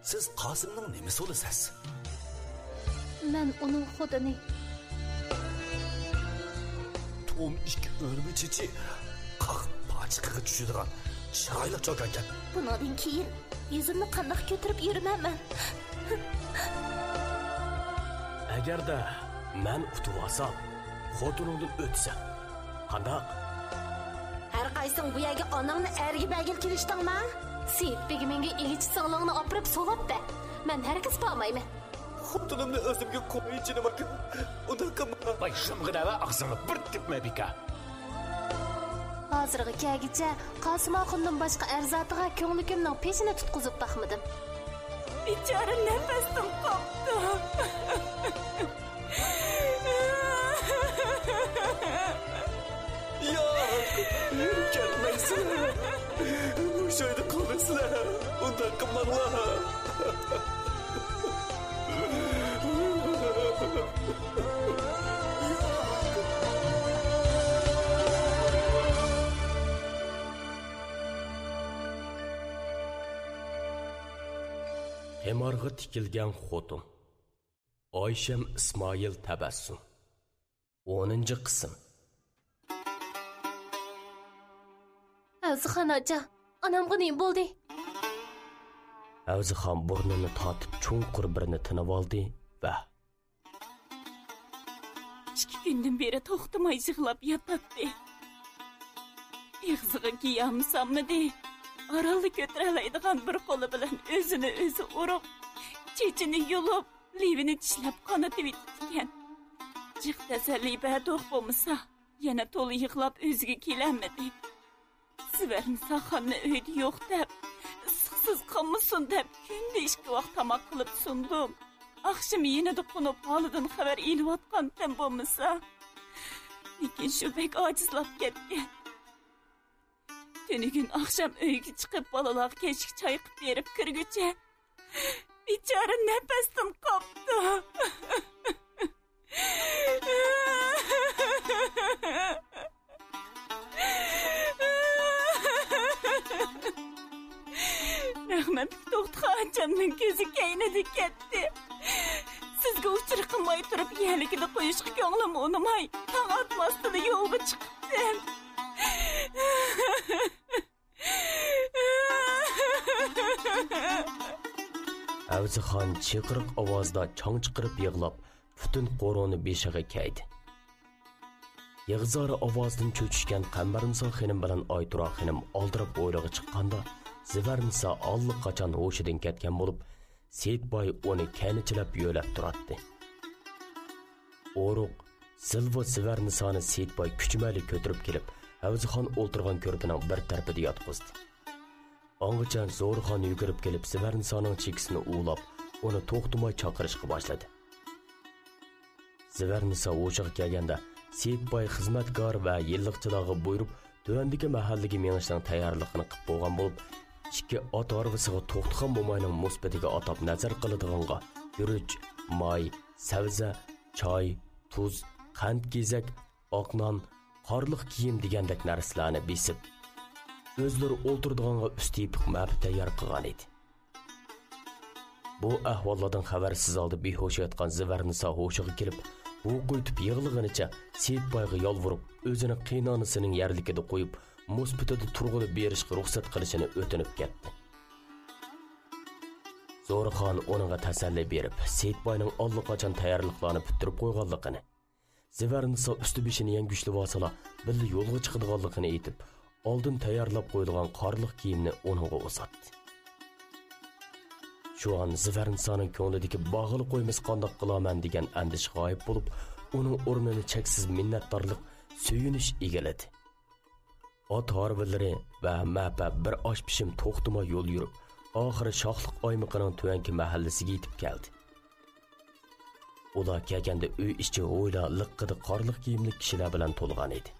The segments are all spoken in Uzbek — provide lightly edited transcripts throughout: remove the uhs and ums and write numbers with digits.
siz Qosimning nimasi bo'lasiz? Men uning xodini. Tom ikki o'rbichichi qaq pachiqiga tushadigan chiroyli cho'k ekan. Bundan keyin yuzimni qandoq ko'tarib yuraman? Agarda men utib olsam, xotiningdan o'tsam, qandoq? Har qaysing bu yerga onangni erga bagil kelishdingmi? Seyit begi menga ilgich singlimni opirib solabdi. Men hargiz bormayman. Xotinimni o'zimga qo'yinchi nima qil? Unda qilma. Voy shimg'ida va og'zingni bir tepma beka. Hozirga kelgicha Qosim oxundan boshqa arzatiga ko'nglimning peshini tutqizib baxmadim. Bechora nafasdan qopdi. Kelmaysizlar. Bu joyda qolasizlar. Unda qilmanglar. Emarg'a tikilgan xotin. Oysham Ismoil tabassum. 10-qism. Avzixon acha, onamga nima bo'ldi? Avzixon burnini tortib cho'nqur birini tinib oldi va 2 kundan beri to'xtamay yig'lab yotibdi. Ig'ziga kiyamsamidi? Aralni ko'taralaydigan bir qo'li bilan o'zini o'zi urib, chechini yulib, livini tishlab qonatib etgan. Jiq tasalli berdoq bo'lmasa, yana to'li yig'lab o'ziga kelamadi. Sivermisa xonni uyda yo'q deb, issiqsiz qolmasin deb kunda 2 vaqt tamoq qilib sundim. Akşam yine de konup halidan xabar eliyotgandan bo'lmasa, lekin shu bek ojizlab ketgan. Tuni gün akşam uyga chiqib bolalarga kechki choy qilib berib kirguncha bechora nafasdan qopdi. Rahmat doktorxonamning ko'zi kaynadi ketdi. Sizga uchur qilmay turib yerligida qo'yishga ko'nglim unamay, tong otmasdan yo'lga chiqdim. Avzixon chiqiriq ovozda chong chiqirib yig'lab, butun qo'roni beshiga kaydi. Yig'zori ovozdan cho'chishgan Qambarnisa xonim bilan Oyturoq xonim oldirib o'ylig'i chiqqanda, Zivarnisa allaqachon hushidan ketgan bo'lib, Seyitboy uni kanichilab yo'lab turardi. O'ruq Silva Zivarnisani Seyitboy kuchmali ko'tirib kelib, Avzixon o'ltirgan ko'rpining bir tarafida yotqizdi. Ongacha Zo'rxon yugurib kelib Zivarnisaning chekisini ulab, uni to'xtamay chaqirishga boshladi. Zivarnisa o'shiga kelganda Seyitboy xizmatkor va yilliqchilarga buyurib, tuvandagi mahallaga menishning tayyorligini qilib bo'lgan bo'lib, 2 ot orvasiga to'xtagan mo'mayning musbatiga atab nazar qiladiganga guruch, may, sabza, choy, tuz, qand gezak, oq non, qorliq kiyim degandek narsalarni besib, o'zlari o'ltirdiganga usti ipiq mab tayyor qilgan edi. Bu ahvollardan xabarsiz oldi behush yotgan Zivarnisa hushiga kelib, u qo'ytib yig'lig'inicha Seyitboyga yolvurib, o'zini qiynonisining yerligida qo'yib, musbatida turg'ilib berishga ruxsat qilishini o'tinib ketdi. Zo'rxon uninga tasalli berib, Seyitboyning allaqachon tayyorliqlarni bitirib qo'yganligini, Zivarnisa usti beshini yangushlab olsalar, birga yo'lga chiqadiganligini aytib, oldin tayyorlab qo'yilgan qorliq kiyimni uninga uzatdi. Şu an Zivarnisaning ko'nglidagi bog'il qo'ymas qandoq qilaman degan andish g'oyib bo'lib, uning o'rnini cheksiz minnatdorlik, suyunish egalladi. Ot harvillari va mapa bir osh pishim to'xtamay yo'l yurib, oxiri shoxliq oymiqining tuvanki mahallasiga yetib keldi. Ular kelganda uy ichi o'yla liqqida qorliq kiyimli kishilar bilan to'lgan edi.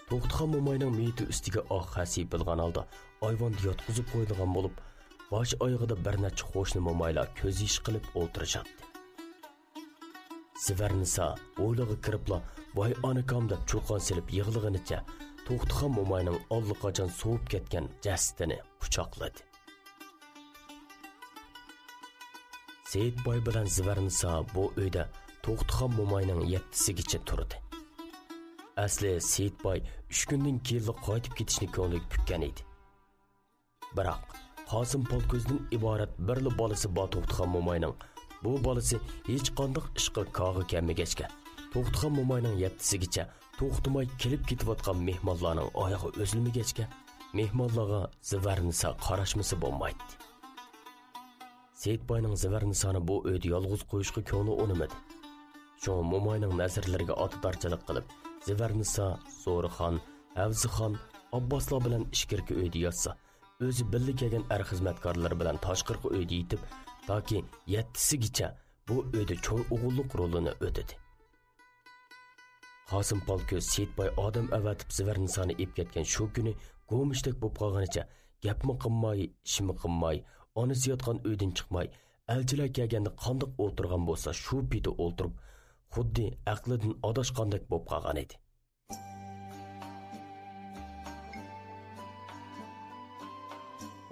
To'xtagan mo'mayning meyiti ustiga oq xasi bilgan holda ayvonda yotqizib qo'yilgan bo'lib, bosh oyog'ida bir necha qo'shni mo'maylar ko'z ish qilib o'tirishardi. Zivarnisa o'ylig'i kiribla voy onakam deb cho'qon silib yig'lig'inicha to'xtagan mo'mayning allaqachon sovib ketgan jasadini quchoqladi. Seyitboy bilan Zivarnisa bu uyda To'xtixon mo'mayning 7sigacha turdi. Asli Seyitboy 3 kundan keyin qaytib ketishni ko'ngli pukkan edi. Biroq Qosim Polko'zdan iborat birli bolasi bor To'xtixon mo'mayning bu bolasi hech qanday ishqa kog'i kelmagachga To'xtixon mo'mayning 7sigacha to'xtamay kelib ketayotgan mehmonlarning oyog'i o'zilmagachga mehmonlarga Zivarnisa qarashmisi bo'lmaydi. Seyitboyning Zivarnisani bu uyda yolg'iz qo'yishga ko'ngli unamadi. Shu mo'mayning nazarlariga otadarchilik qilib, Zivarnisa, Zo'rixon, Avzixon, Abboslar bilan ishkirki uyda yotsa, o'zi birga kelgan xizmatkorlar bilan tashqirqi uyda yetib, toki 7sigacha bu uyda cho'ng o'g'illik rolini o'tadi. Qosim Polko'z Seyitboy odam avatib Zivarnisani ep ketgan shu kuni go'mishdak bo'lib qolganicha gapmi qilmay, ishmi qilmay, onasi yotgan uydan chiqmay, elchilar kelganda qandoq o'tirgan bo'lsa, shu pida o'tirib, xuddi aqlidan adashgandek bo'lib qolgan edi.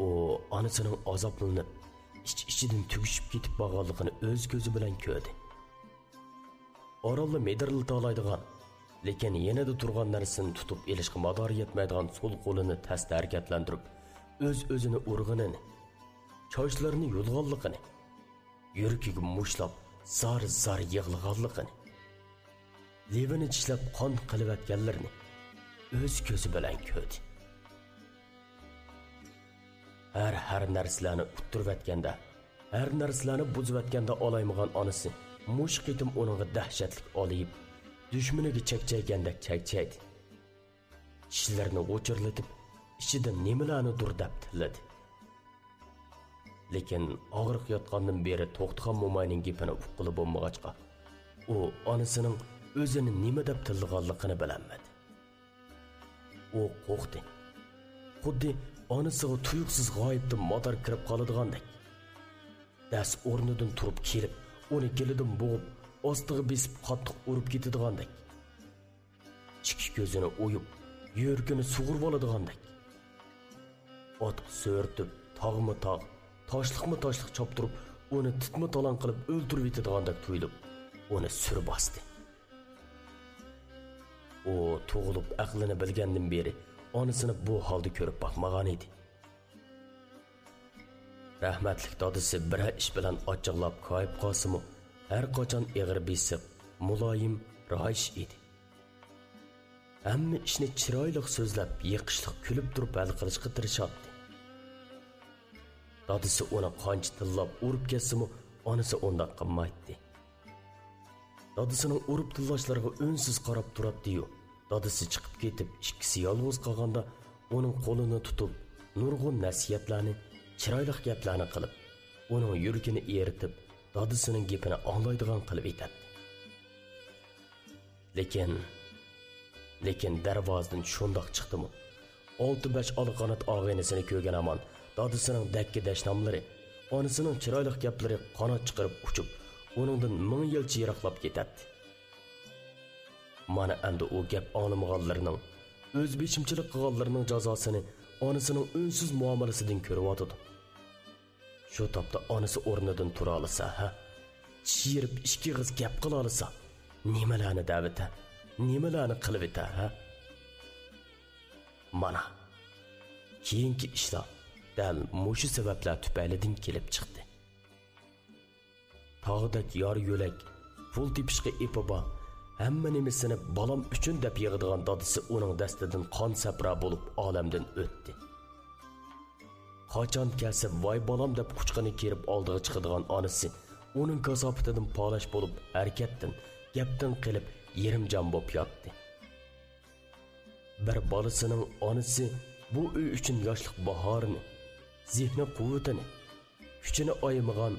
O onasining azoblanib, ichidan tugishib ketib qolganligini o'z ko'zi bilan ko'rdi. Orolni medirlita oladigan, lekin yanada turgan narsani tutib elishga mador yetmaydigan so'l qo'lini tasta harakatlantirib, o'z-o'zini urg'inini, choyshlarini yulg'onligini, yuragiga mushlab, zar-zar yig'lag'anligini, levini tishlab qon qilibatganlarini o'z ko'zi bilan ko'rdi. Har narsalarni uttirvatganda, har narsalarni buzvatganda olaymagan onasi mush qitim uningga dahshatlik olib, dushmaniga chakchaygandek chakchaydi. Tishlarini o'chirlatib, ichida nimalarnidir deb tilladi. Lekin og'riq yotgandan beri To'xtixon mo'mayning gapini uqqili bo'lmag'achqa, u onasining o'zini nima deb tilganligini bilmadi. U qo'rqdi. Xuddi onasiga tuyuqsiz g'oyibdan mador kirib qoladigandek. Das o'rnidan turib kelib, uni kelidan bo'g'ib, ostiga besib qattiq urib ketadigandek. Chikki ko'zini o'yib, yuragini sug'urib oladigandek. Otq so'rtib, tog'mi tog', toshliqmi toshliq choptirib, uni titma talon qilib o'ltirib yetadigandek tuyulib, uni sur bosdi. O tug'ilib aqlini bilgandan beri onasini bu holda ko'rib boqmagan edi. Rahmatlik dadisi bir ish bilan ochiqlab qo'yib qolsa-mu, har qachon eg'ir besib, muloyim, rohish edi. Hamma ishni chiroyli so'zlab, yiqishliq kulib turib hal qilishga tirishadi. Dadisi uni qancha tillab urib ketsa-mu, onasi undoq qilmaydi. Dadisining urib tillashlariga o'nsiz qarab turadi-yu. Dadisi chiqib ketib, ikkisi yolg'iz qolganda, uning qo'lini tutib, nurg'un nasihatlarni, chiroyli gaplarni qilib, uning yuragini eritib, dadisining gapini anglaydigan qilib etadi. Lekin darvozdan shundoq chiqdi-mu, 6-5 olqanat og'aynasini ko'rgan amon, dadisining dakki dashnamlari, onasining chiroyli gaplari qanot chiqarib uchib, uningdan 1000 yil yiroqlab ketadi. Mana endi o gap anglamaganlarning, o'z beshimchilik qilganlarning jazosini onasining unsiz muomalasidan ko'rib o'tdi. Shu topda onasi o'rnidan tura olsa, chirib ikki qiz gap qila olsa, nimalarni davita, nimalarni qilib eta, Mana keyingi ishlar dal mushu sabablar tufaylidan kelib chiqdi. Tog'dak yor yo'lak, pul tepishga epiba, hamma nimasini balam uchun deb yig'adigan dadisi uning dastidan qon sapra bo'lib olamdan o'tdi. Qachon kelsa voy balam deb quchqini kerib oldiga chiqadigan onasi uning kasofatidan polash bo'lib harakatdan, gapdan qilib yerimjon bo'lib yotdi. Bir bolasining onasi bu uy uchun yoshlik bahorini, zehni quvvatini, kuchini oymagan,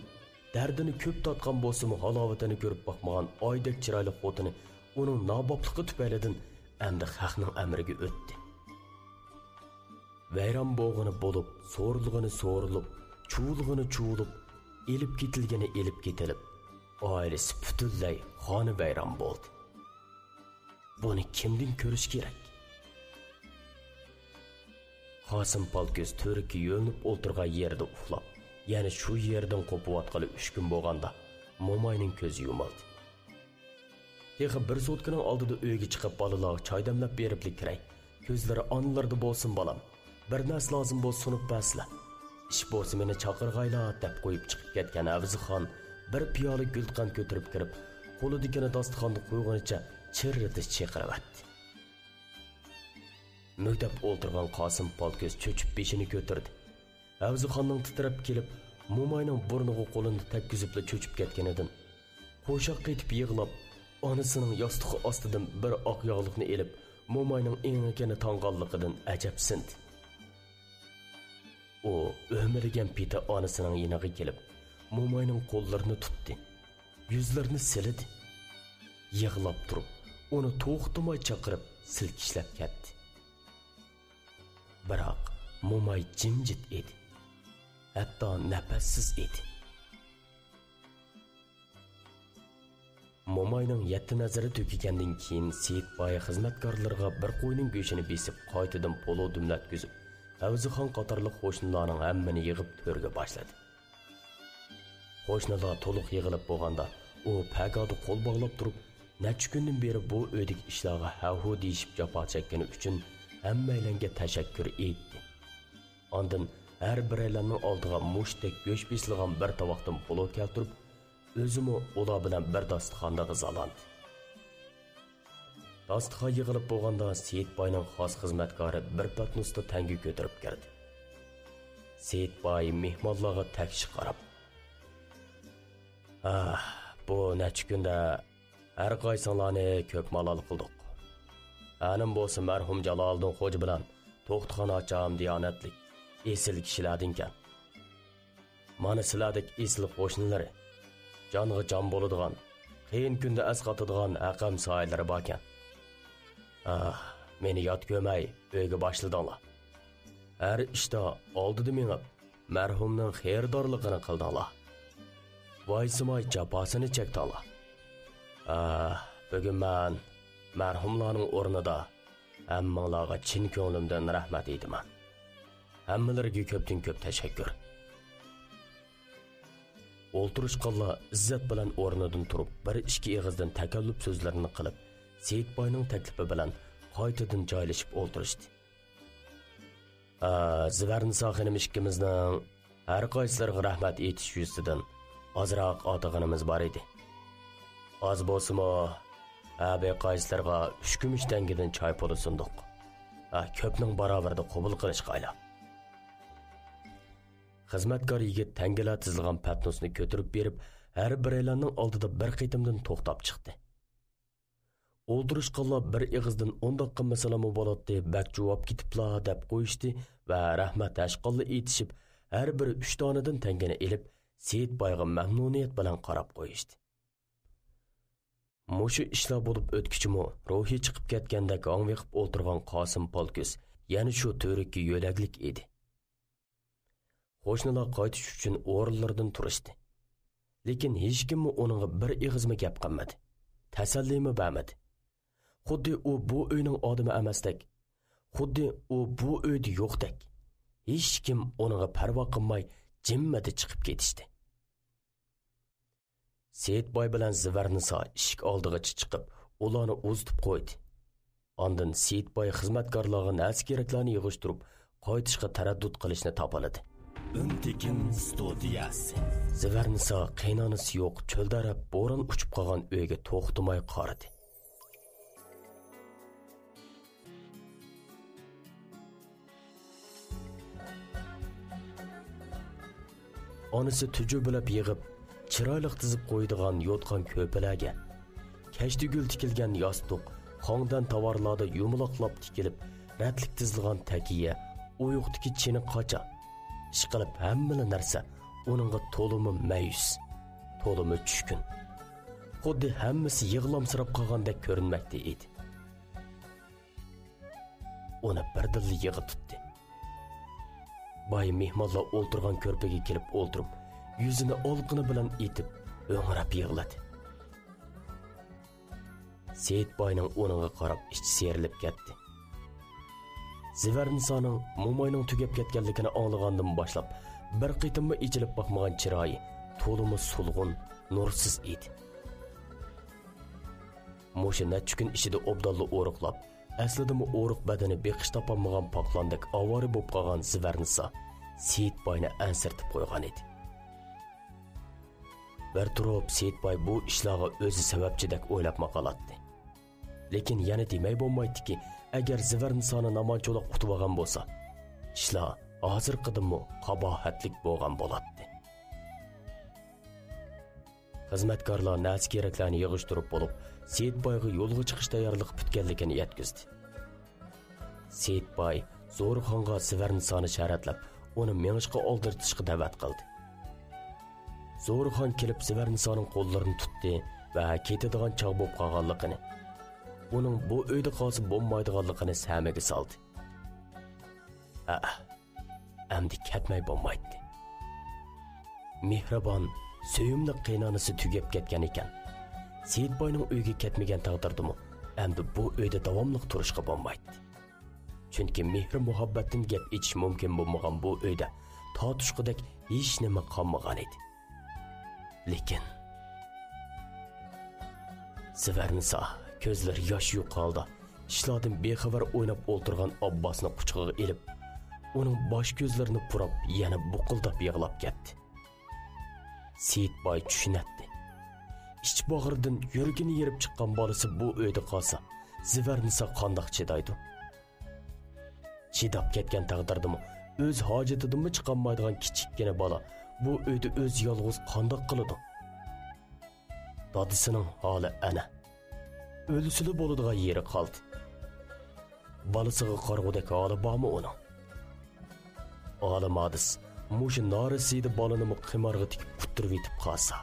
dardini ko'p tatgan bo'lsa-mu halovatini ko'rib boqmagan oydek chiroyli xotini uning nabobligi tufaylidan endi haqning amriga o'tdi. Vayron bo'g'ini bo'lib, so'rilib, chuvilib, elib ketilgani elib ketilib, oilasi butunlay xoni vayron bo'ldi. Buni kimdan ko'rish kerak? Qosim Polko'z to'rikka yo'linib o'tirgan yerda uxlab, Yani shu yerdan qo'piyotqali 3 kun bo'lganda mo'mayning ko'zi yumildi. Texi bir sutkaning oldida uyga chiqib bolalarga choy damlab beriblik kiray. Ko'zlari onlarda bo'lsin bolam. Bir narsa lozim bo'lsa sunib baslar. Ish bo'lsa meni chaqirg'aylar deb qo'yib chiqib ketgan Avzixon bir piyola gulqand ko'tarib kirib, qo'lidagini dasturxonga qo'ygunicha chirridi chiqiravatdi. Muktab o'ltirgan Qosim Polko'z cho'chib beshini ko'tardi. Avzixonning titrab kelib, mo'mayning burniga qo'lini takkizibla cho'chib ketganidan qo'shoqqa yetib yig'lab, onasining yostiqi ostidan bir oq yog'liqni elib, mo'mayning engakini tanganligidan ajabsindi. O o'mirigan pita onasining yiniga kelib, mo'mayning qo'llarini tutdi. Yuzlarini silidi. Yig'lab turib, uni to'xtamay chaqirib, silkishlab ketdi. Biroq mo'may jimjit edi. Hatto nafassiz edi. Mo'mayning yetti nazari to'kigandan keyin Seyitboy xizmatkorlarga bir qo'yning go'shini besib, qaytadan polo dumlatkizib, Avzixon qatorliq qo'shnilarning hammani yig'ib to'rga boshladi. Qo'shnilar to'liq yig'ilib bo'lganda, u pagoda qo'l bog'lab turib, necha kundan beri bu o'dik ishlarga ha-hu deyishib jafo chekkani uchun hammalarga tashakkur etdi. Ondan har biraylarning oldiga mushdek go'sht besilgan bir tovoqdan polo keltirib, o'zimi ular bilan bir dasturxonda g'izalandi. Dasturxon yig'ilib bo'lganda Seyitboyning xos xizmatkori bir patnusda tangi ko'tarib keldi. Seyitboy mehmonlarga takshi qarab, bu necha kunda har qaysinglarni ko'p malol qildik. Anim bo'lsa marhum Jaloliddin xo'ja bilan to'xtxona ocham diyonatlik esil kishilardinkan. Mana sizlardek esil qo'shnilari, jonga jon bo'ladigan, qiyin kunda asqatadigan aqam soyalari borkan. Meni yot ko'may uyga boshladilar. Har ishda oldida menib marhumning xeyrdorligini qildinglar. Voysimay jafosini chekdinglar. Bugun men marhumlarning o'rnida hammanglarga chin ko'nglimdan rahmat aytaman. Hammalarga ko'pdan ko'p tashakkur. O'ltirishqanlar izzat bilan o'rnidan turib, bir ikki og'izdan takallub so'zlarini qilib, Seyitboyning taklifi bilan qaytadan joylashib o'ltirishdi. Zivarnisa xonim ikkimizning har qaysilariga rahmat aytish yuzidan ozroq otig'inimiz bor edi. Az bo'lsa-mu, abi qaysilariga 3 kumush tangadan choy puli sundiq. Ko'pning barobarida qabul qilishga ayla. Xizmatkor yigit tangalar tizilgan patnosni ko'tarib berib, har biraylarning oldida bir qitimdan to'xtab chiqdi. O'ldirishqanlar bir ig'izdan 10 daqiqa masalami bo'ladi, bak javob ketibla deb qo'yishdi va rahmat tashqalli aytishib, har biri 3 donadan tangani elib, Seyitboyga mamnuniyat bilan qarab qo'yishdi. Mushu ishlar bo'lib o'tkichimi, ruhi chiqib ketgandek o'ngviqib o'ltirgan Qosim Polko'z yana shu to'rikka yo'laglik edi. Qo'shnilar qaytish uchun o'rinlaridan turishdi. Lekin hech kim uningga bir ig'izmi gap qilmadi. Tasallimi bermadi. Xuddi u bu uyning odami emasdek, xuddi u bu uyda yo'qdek. Hech kim uningga parvo qilmay jimmadi chiqib ketishdi. Seyitboy bilan Zivarnisa eshik oldigacha chiqib, ularni uzitib qo'ydi. Ondan Seyitboy xizmatkorlarga nas keraklarni yig'ishtirib, qaytishga taraddud qilishni topaladi. Untekin studiyasi. Zivarnisa qaynonasi yo'q, cho'ldarab bo'ron uchib qolgan uyga to'xtamay qaradi. Onasi tuju bilib yig'ib, chiroyli tizib qo'ydigan yotgan ko'palarga, kashdugul tikilgan yostiq, xongdan tovarlarda yumaloqlab tikilib, ratlik tizilgan takiya, uyuqdiki chini qocha, ishqilib hamma narsa uningga to'limi mayus, to'limi tushkun. Xuddi hammasi yig'lamsirab qolgandek ko'rinmoqda edi. Uni birdilli yig'i tutdi. Boy mehmonlar o'ltirgan ko'rpaga kelib o'ltirib, yuzini olqini bilan etib, o'ngrab yig'ladi. Seyitboyning o'ninga qarab ichi serilib ketdi. Zivarnisaning mo'mayning tugab ketganligini anglagandan boshlab, bir qitimmi ichilib boqmagan chiroyi to'limi sulg'un, nursiz edi. Mo'sha necha kun ichida obdalli o'riqlab, aslidami o'riq badani beqish topolmagan poqlandek avori bo'lib qolgan Zivernisa Seyitboyni ansirtib qo'ygan edi. Bir turib Seyitboy bu ishlarga o'zi sababchidek o'ylab maqolatdi. Lekin yana demay bo'lmaydiki, agar Zivernisani namoncho'liq qutib olgan bo'lsa, ishlar hozirqidimmi qabohatlik bo'lgan bo'ladi. Xizmatkorlar nas keraklarni yig'ishtirib bo'lib, Seyitboyga yo'lga chiqish tayyorligi bitganligini yetkazdi. Seyitboy Zo'rxonga Zivernisani sharatlab, uni menishga oldirtishga da'vat qildi. Zo'rxon kelib Zivernisaning qo'llarini tutdi va ketadigan chog' bo'lib qolganligini, uning bu uyda qolsa bo'lmaydiganligini samiga soldi. Endi ketmay bo'lmaydi. Mehribon, suyimli qiynonisi tugab ketgan ekan. Seyitboyning uyga ketmagan taqdirdimi, endi bu uyda davomli turishga bo'lmaydi. Chunki mehr muhabbatdan gap etish mumkin bo'lmagan bu uyda tortishqidek hech nima qolmagan edi. Lekin Zivernisa ko'zlari yosh yo'qoldi. Ishlardan bexabar o'ynab o'ltirgan Abbosni quchog'iga elib, uning bosh ko'zlarini purab, yana buqildab yig'lab ketdi. Seyitboy tushunatdi. İç bağırdan yuragini yerib chiqqan bolasi bu uyda qolsa, Zivernisa qandoq chidaydi? Chidab ketgan taqdirdimi, o'z hojatidanmi chiqolmaydigan kichikkina bola bu uyda o'z yolg'iz qandoq qiladi? Dadisining holi ana. O'lisili bo'ladigan yeri qoldi. Bolasiga qarg'udek holi bormi uning? Olimodis, mushu norisida bolani qimorga tikib quttirib yetib qolsa.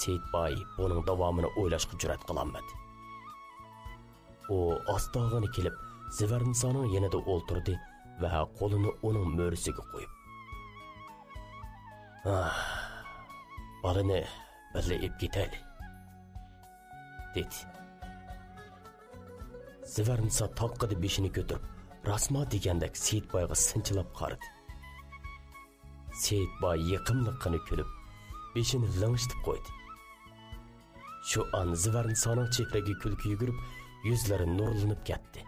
Seyitboy buning davomini o'ylashga jur'at qilolmadi. U ostog'ini kelib, Zivernisaning yanida o'ltirdi va qo'lini uning mo'risiga qo'yib, "Bolani birga ib ketaylik," dedi. Zivernisa toqqida beshini ko'tarib, rasmo degandek Seyitboyga sinchilab qaradi. Seyitboy yiqimliqini kulib, beshini lang'ishtib qo'ydi. Shu an Zivernisaning chehraga kulki yugurib, yuzlari nurlanib ketdi.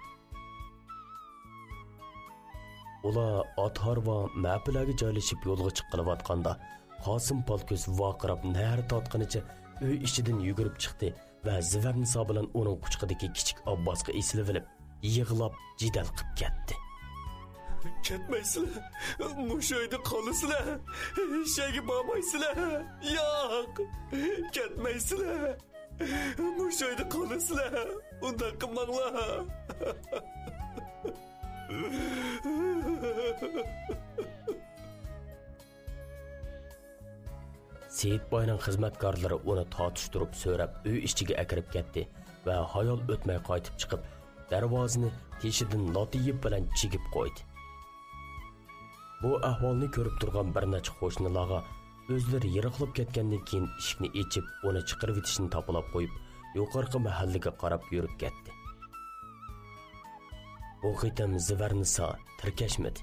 Ular Athor va Mapilaga joylashib yo'lga chiqqanida, Qosim Polko'z vaqirab nari totqinicha uy ichidan yugurib chiqdi va Zivernisa bilan uning quchqidagi kichik Abbosga esilib olib, yig'lab jidal qilib ketdi. Ketmaysizlar, mushoyda qolasizlar, ishga bormaysizlar. Yo'q, ketmaysizlar. Mushoyda qolasizlar, undan qilmanglar. Seyitboyning xizmatkorlari uni tortishtirib so'rab uy ichiga akirib ketdi va hayol o'tmay qaytib chiqib, darvozani teshidan lotiyib bilan chigib qo'ydi. Bu ahvolni ko'rib turgan bir necha qo'shnilarga o'zlari yiroqlab ketgandan keyin eshikni ochib, uni chiqarib etishni topilib qo'yib, yuqorqi mahallaga qarab yurib ketdi. Bu qitam Zivernisa tirkashmadi.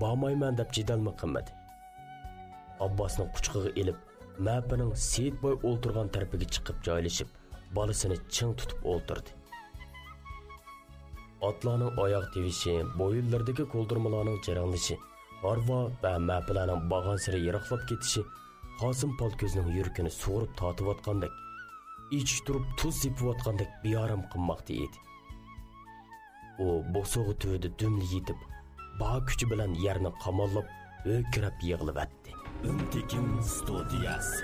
Bormayman deb jidalmi qilmadi. Abbosni quchqig'iga elib, Mapining Seyitboy o'ltirgan tarafiga chiqib joylashib, bolasini ching tutib o'ltirdi. Otlarning oyoq tevishi, bo'yinlaridagi qo'ldirmalarning jaranglashi, Arva va Mapilarning bag'on siri yiroqlab ketishi Qosim Polko'zning yuragini sug'urib tortib-atgandek, ich turib tuz sepib-atgandek beorom qilmoqda edi. U bo'sog'i tuvida dumli yetib, bog' kuchi bilan yerni qamollab, o'kirab yig'lab atdi. Untekin studiyasi.